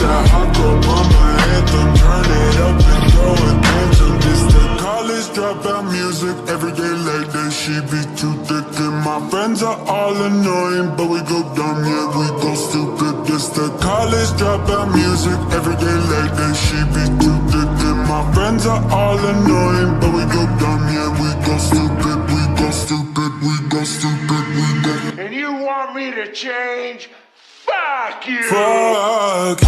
that hot girl mama anthem. Turn it up and throw a tantrum. This the college dropout music. Every day like that, she be too thick. And my friends are all annoying, but we go dumb, yeah, we go stupid. This the college dropout music. Every day like that, she be too thick. And my friends are all annoying, but we go dumb, yeah, we go stupid. We go stupid, we go stupid, we go. And you want me to change? Fuck you! Fuck